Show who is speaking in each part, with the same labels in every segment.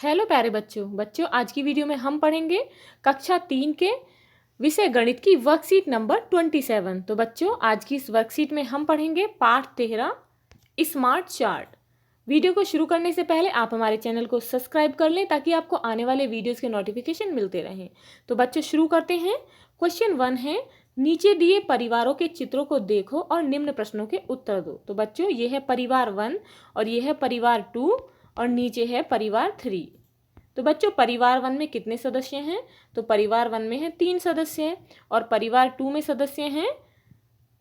Speaker 1: Hello प्यारे बच्चों बच्चों आज की वीडियो में हम पढ़ेंगे कक्षा 3 के विषय गणित की वर्कशीट नंबर 27। तो बच्चों आज की इस वर्कशीट में हम पढ़ेंगे पाठ 13 स्मार्ट चार्ट। वीडियो को शुरू करने से पहले आप हमारे चैनल को सब्सक्राइब कर लें ताकि आपको आने वाले वीडियोस के नोटिफिकेशन मिलते रहें। तो बच्चों शुरू करते हैं। क्वेश्चन 1 है, नीचे दिए परिवारों के चित्रों को देखो और निम्न प्रश्नों के उत्तर दो। तो बच्चों ये है परिवार 1 और ये है परिवार 2 और नीचे है परिवार 3। तो बच्चों परिवार 1 में कितने सदस्य हैं? तो परिवार 1 में है 3 सदस्य और परिवार 2 में सदस्य हैं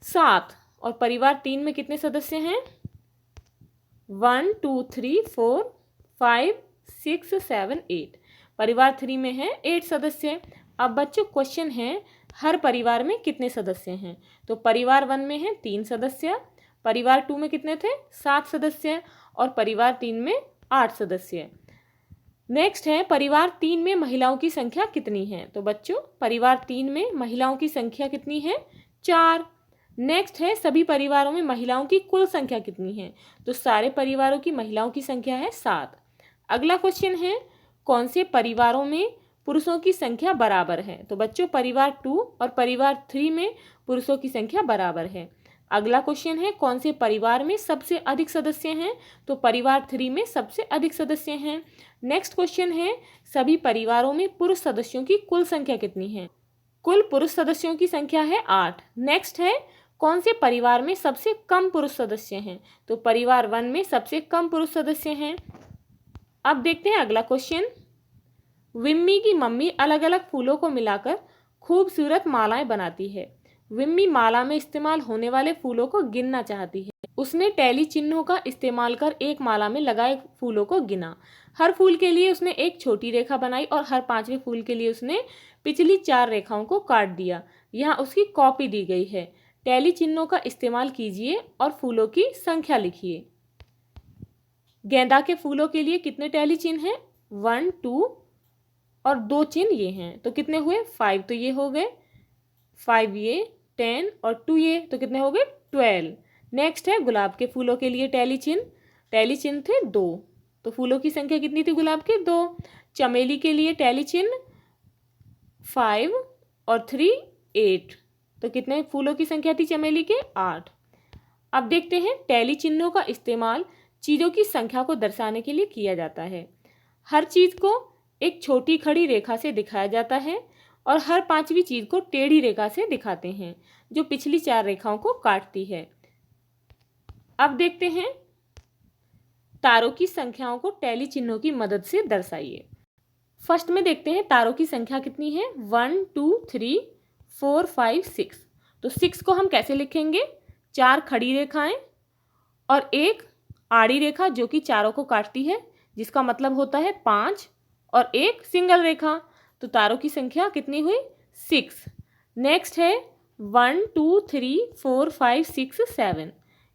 Speaker 1: 7 और परिवार 3 में कितने सदस्य हैं? 1 2 3 4 5 6 7 8। परिवार 3 में है 8 सदस्य। अब बच्चों क्वेश्चन है हर परिवार में कितने सदस्य हैं? तो परिवार 1 में है 3 सदस्य, परिवार 2 में कितने थे? 7 सदस्य और परिवार 3 में 8 सदस्य। नेक्स्ट है परिवार 3 में महिलाओं की संख्या कितनी है? तो बच्चों परिवार 3 में महिलाओं की संख्या कितनी है? 4। नेक्स्ट है सभी परिवारों में महिलाओं की कुल संख्या कितनी है? तो सारे परिवारों की महिलाओं की संख्या है 7। अगला क्वेश्चन है कौन से परिवारों में पुरुषों की संख्या बराबर है? तो बच्चों परिवार 2 और परिवार 3 में पुरुषों की संख्या बराबर है। अगला क्वेश्चन है कौन से परिवार में सबसे अधिक सदस्य हैं? तो परिवार 3 में सबसे अधिक सदस्य हैं। नेक्स्ट क्वेश्चन है सभी परिवारों में पुरुष सदस्यों की कुल संख्या कितनी है? कुल पुरुष सदस्यों की संख्या है 8। नेक्स्ट है कौन से परिवार में सबसे कम पुरुष सदस्य हैं? तो परिवार 1 में सबसे कम पुरुष सदस्य हैं। अब देखते हैं अगला क्वेश्चन। विम्मी की मम्मी अलग अलग फूलों को मिलाकर खूबसूरत मालाएं बनाती है। विम्मी माला में इस्तेमाल होने वाले फूलों को गिनना चाहती है। उसने टैली चिन्हों का इस्तेमाल कर एक माला में लगाए फूलों को गिना। हर फूल के लिए उसने एक छोटी रेखा बनाई और हर 5वें फूल के लिए उसने पिछली 4 रेखाओं को काट दिया। यहाँ उसकी कॉपी दी गई है। टैली चिन्हों का इस्तेमाल कीजिए और फूलों की संख्या लिखिए। गेंदा के फूलों के लिए कितने टैली चिन्ह हैं? 1 2 और 2 चिन्ह ये हैं, तो कितने हुए? 5 तो ये हो गए, 5 ये, 10 और 2 ये, तो कितने हो गए? 12। नेक्स्ट है गुलाब के फूलों के लिए टैली चिन्ह थे 2, तो फूलों की संख्या कितनी थी गुलाब के? 2। चमेली के लिए टैली चिन्ह 5 और 3 8, तो कितने फूलों की संख्या थी चमेली के? 8। अब देखते हैं टैली चिन्हों का इस्तेमाल चीज़ों की संख्या को दर्शाने के लिए किया जाता है। हर चीज़ को एक छोटी खड़ी रेखा से दिखाया जाता है और हर 5वीं चीज़ को टेढ़ी रेखा से दिखाते हैं जो पिछली 4 रेखाओं को काटती है। अब देखते हैं तारों की संख्याओं को टैली चिन्हों की मदद से दर्शाइए। फर्स्ट में देखते हैं तारों की संख्या कितनी है? 1 2 3 4 5 6। तो 6 को हम कैसे लिखेंगे? 4 खड़ी रेखाएं और एक आड़ी रेखा जो कि चारों को काटती है, जिसका मतलब होता है 5 और एक सिंगल रेखा। तो तारों की संख्या कितनी हुई? 6। नेक्स्ट है 1 2 3 4 5 6 7।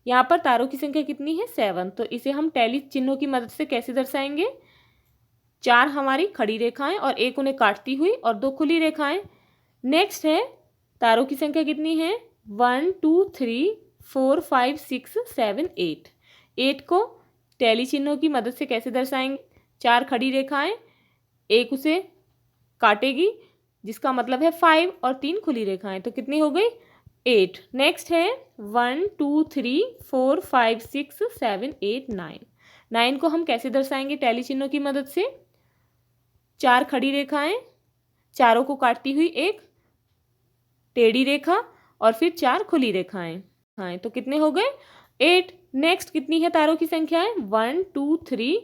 Speaker 1: यहाँ पर तारों की संख्या कितनी है? 7। तो इसे हम टैली चिन्हों की मदद से कैसे दर्शाएंगे? 4 हमारी खड़ी रेखाएं और एक उन्हें काटती हुई और 2 खुली रेखाएं। नेक्स्ट है तारों की संख्या कितनी है? 1 2 3 4 5 6 7 8। 8 को टैली चिन्हों की मदद से कैसे दर्शाएंगे? 4 खड़ी रेखाएं, एक उसे काटेगी जिसका मतलब है 5 और 3 खुली रेखाएं, तो कितनी हो गई? 8। नेक्स्ट है 1 2 3 4 5 6 7 8 9। 9 को हम कैसे दर्शाएंगे टैली चिन्हों की मदद से? 4 खड़ी रेखाएं, चारों को काटती हुई एक टेढ़ी रेखा और फिर 4 खुली रेखाएं, हाँ तो कितने हो गए? 8। नेक्स्ट कितनी है तारों की संख्याएं? 1 2 3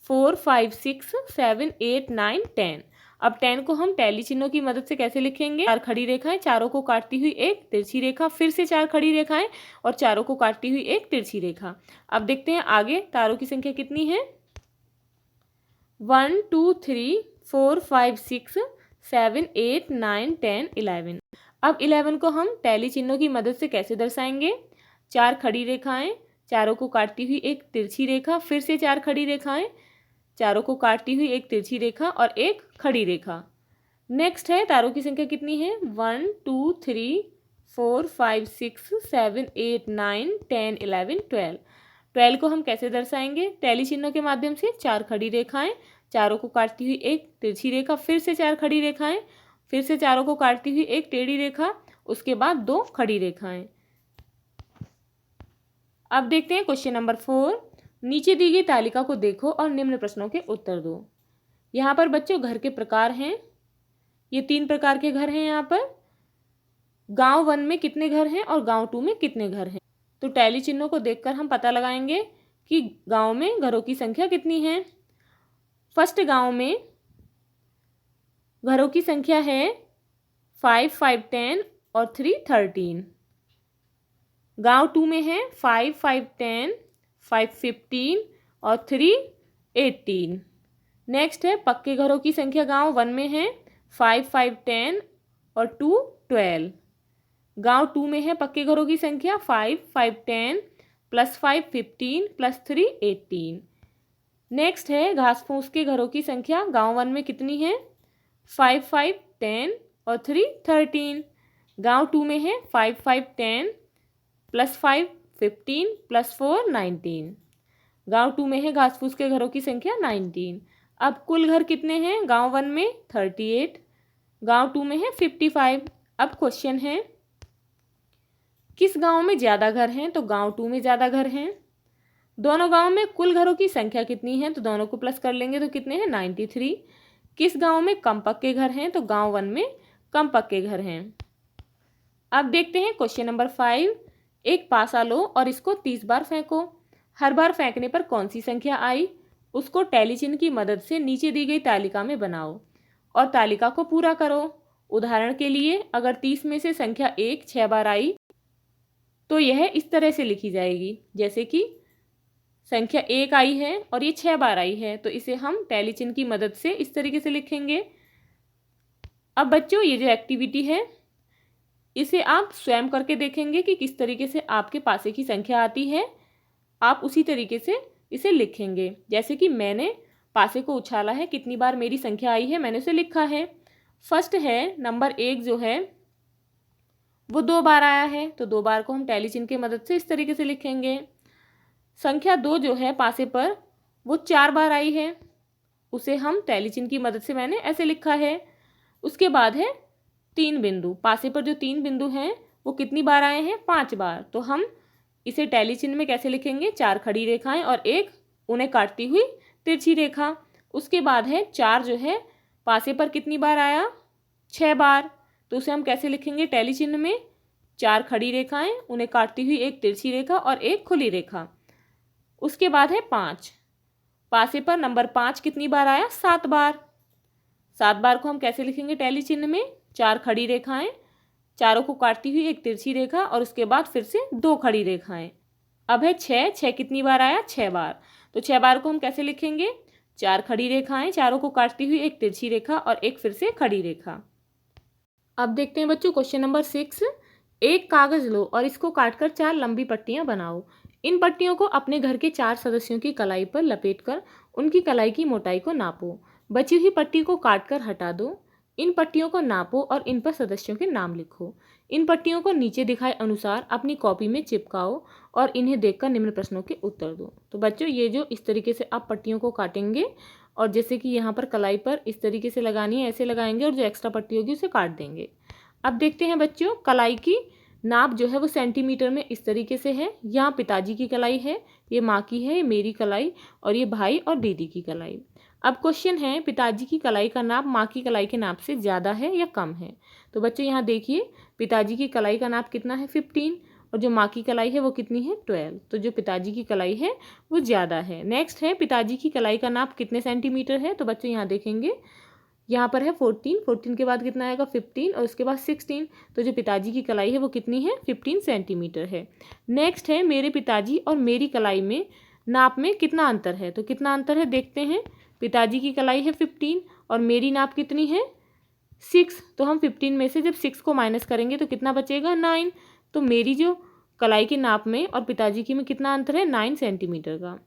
Speaker 1: 4 5 6 7 8 9 10। अब 10 को हम टैली चिन्हों की मदद से कैसे लिखेंगे? 4 खड़ी रेखाएं, चारों को काटती हुई एक तिरछी रेखा, फिर से 4 खड़ी रेखाएं और चारों को काटती हुई एक तिरछी रेखा। अब देखते हैं आगे तारों की संख्या कितनी है? 1 2 3 4 5 6 7 8 9 10 11। अब 11 को हम टैली चिन्हों की मदद से कैसे दर्शाएंगे? 4 खड़ी रेखाएं, चारों को काटती हुई एक तिरछी रेखा, फिर से 4 खड़ी रेखाएं, चारों को काटती हुई एक तिरछी रेखा और एक खड़ी रेखा। नेक्स्ट है तारों की संख्या कितनी है? 1 2 3 4 5 6 7 8 9 10 11 12। 12 को हम कैसे दर्शाएंगे टैली चिन्हों के माध्यम से? 4 खड़ी रेखाएं, चारों को काटती हुई एक तिरछी रेखा, फिर से 4 खड़ी रेखाएं, फिर से चारों को काटती हुई एक टेढ़ी रेखा, उसके बाद 2 खड़ी रेखाएं। अब देखते हैं क्वेश्चन नंबर 4। नीचे दी गई तालिका को देखो और निम्न प्रश्नों के उत्तर दो। यहाँ पर बच्चों घर के प्रकार हैं, ये 3 प्रकार के घर हैं। यहाँ पर गांव 1 में कितने घर हैं और गांव 2 में कितने घर हैं, तो टैली चिन्हों को देखकर हम पता लगाएंगे कि गांव में घरों की संख्या कितनी है। फर्स्ट गांव में घरों की संख्या है 5, 5, 10 और 3, 13। गांव 2 में है 5, 5, 10, 5, 15 और 3, 18। नेक्स्ट है पक्के घरों की संख्या गांव 1 में है 5, 5, 10 और 2, 12। गांव 2 में है पक्के घरों की संख्या 5, 5, 10 प्लस 5, 15 प्लस 3, 18। नेक्स्ट है घास फूस के घरों की संख्या गांव 1 में कितनी है 5, 5, 10 और 3, 13। गांव 2 में है 5, 5, 10 प्लस 5, 15 प्लस 4, 19। गांव 2 में है घास फूस के घरों की संख्या 19। अब कुल घर कितने हैं, गांव 1 में 38, गांव 2 में है 55। अब क्वेश्चन है किस गांव में ज़्यादा घर हैं, तो गांव 2 में ज़्यादा घर हैं। दोनों गांव में कुल घरों की संख्या कितनी है, तो दोनों को प्लस कर लेंगे तो कितने हैं 93। किस गांव में कम पक्के घर हैं, तो गांव 1 में कम पक्के घर हैं। अब देखते हैं क्वेश्चन नंबर 5। एक पासा लो और इसको 30 बार फेंको। हर बार फेंकने पर कौन सी संख्या आई, उसको टैली चिन्ह की मदद से नीचे दी गई तालिका में बनाओ और तालिका को पूरा करो। उदाहरण के लिए अगर 30 में से संख्या 1 6 बार आई तो यह इस तरह से लिखी जाएगी, जैसे कि संख्या 1 आई है और ये 6 बार आई है, तो इसे हम टैली चिन्ह की मदद से इस तरीके से लिखेंगे। अब बच्चों ये जो एक्टिविटी है इसे आप स्वयं करके देखेंगे कि किस तरीके से आपके पासे की संख्या आती है, आप उसी तरीके से इसे लिखेंगे। जैसे कि मैंने पासे को उछाला है, कितनी बार मेरी संख्या आई है मैंने उसे लिखा है। फर्स्ट है नंबर 1 जो है वो 2 बार आया है, तो 2 बार को हम टैली चिन्ह की मदद से इस तरीके से लिखेंगे। संख्या 2 जो है पासे पर वो 4 बार आई है, उसे हम टैली चिन्ह की मदद से मैंने ऐसे लिखा है। उसके बाद है 3 बिंदु, पासे पर जो 3 बिंदु हैं वो कितनी बार आए हैं 5 बार, तो हम इसे टैली चिन्ह में कैसे लिखेंगे 4 खड़ी रेखाएं और एक उन्हें काटती हुई तिरछी रेखा। उसके बाद है 4 जो है पासे पर कितनी बार आया 6 बार, तो उसे हम कैसे लिखेंगे टैली चिन्ह में 4 खड़ी रेखाएं, उन्हें काटती हुई एक तिरछी रेखा और एक खुली रेखा। उसके बाद है 5, पासे पर नंबर 5 कितनी बार आया 7 बार। 7 बार को हम कैसे लिखेंगे टैली चिन्ह में 4 खड़ी रेखाएं, चारों को काटती हुई एक तिरछी रेखा और उसके बाद फिर से 2 खड़ी रेखाएं। अब है 6, 6 कितनी बार आया 6 बार, तो 6 बार को हम कैसे लिखेंगे 4 खड़ी रेखाएं, चारों को काटती हुई एक तिरछी रेखा और एक फिर से खड़ी रेखा। अब देखते हैं बच्चों क्वेश्चन नंबर 6। एक कागज लो और इसको काटकर 4 लंबी पट्टियां बनाओ। इन पट्टियों को अपने घर के 4 सदस्यों की कलाई पर लपेटकर उनकी कलाई की मोटाई को नापो। बची हुई पट्टी को काटकर हटा दो। इन पट्टियों को नापो और इन पर सदस्यों के नाम लिखो। इन पट्टियों को नीचे दिखाए अनुसार अपनी कॉपी में चिपकाओ और इन्हें देखकर निम्न प्रश्नों के उत्तर दो। तो बच्चों ये जो इस तरीके से आप पट्टियों को काटेंगे और जैसे कि यहाँ पर कलाई पर इस तरीके से लगानी है ऐसे लगाएंगे और जो एक्स्ट्रा पट्टी होगी उसे काट देंगे। अब देखते हैं बच्चों कलाई की नाप जो है वो सेंटीमीटर में इस तरीके से है। यहाँ पिताजी की कलाई है, ये माँ की है, ये मेरी कलाई और ये भाई और दीदी की कलाई। अब क्वेश्चन है पिताजी की कलाई का नाप माँ की कलाई के नाप से ज़्यादा है या कम है। तो बच्चों यहाँ देखिए पिताजी की कलाई का नाप कितना है 15 और जो माँ की कलाई है वो कितनी है 12, तो जो पिताजी की कलाई है वो ज़्यादा है। नेक्स्ट है पिताजी की कलाई का नाप कितने सेंटीमीटर है, तो बच्चों यहाँ देखेंगे यहाँ पर है 14 के बाद कितना आएगा 15 और उसके बाद 16, तो जो पिताजी की कलाई है वो कितनी है 15 सेंटीमीटर है। नेक्स्ट है मेरे पिताजी और मेरी कलाई में नाप में कितना अंतर है, तो कितना अंतर है देखते हैं। पिताजी की कलाई है 15 और मेरी नाप कितनी है 6, तो हम 15 में से जब 6 को माइनस करेंगे तो कितना बचेगा 9, तो मेरी जो कलाई के नाप में और पिताजी की में कितना अंतर है 9 सेंटीमीटर का।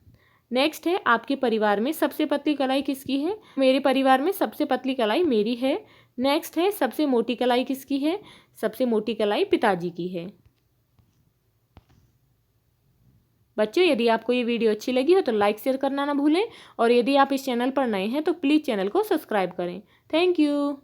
Speaker 1: नेक्स्ट है आपके परिवार में सबसे पतली कलाई किसकी है, मेरे परिवार में सबसे पतली कलाई मेरी है। नेक्स्ट है सबसे मोटी कलाई किसकी है, सबसे मोटी कलाई पिताजी की है। बच्चों यदि आपको ये वीडियो अच्छी लगी हो तो लाइक शेयर करना ना भूलें और यदि आप इस चैनल पर नए हैं तो प्लीज़ चैनल को सब्सक्राइब करें। Thank you.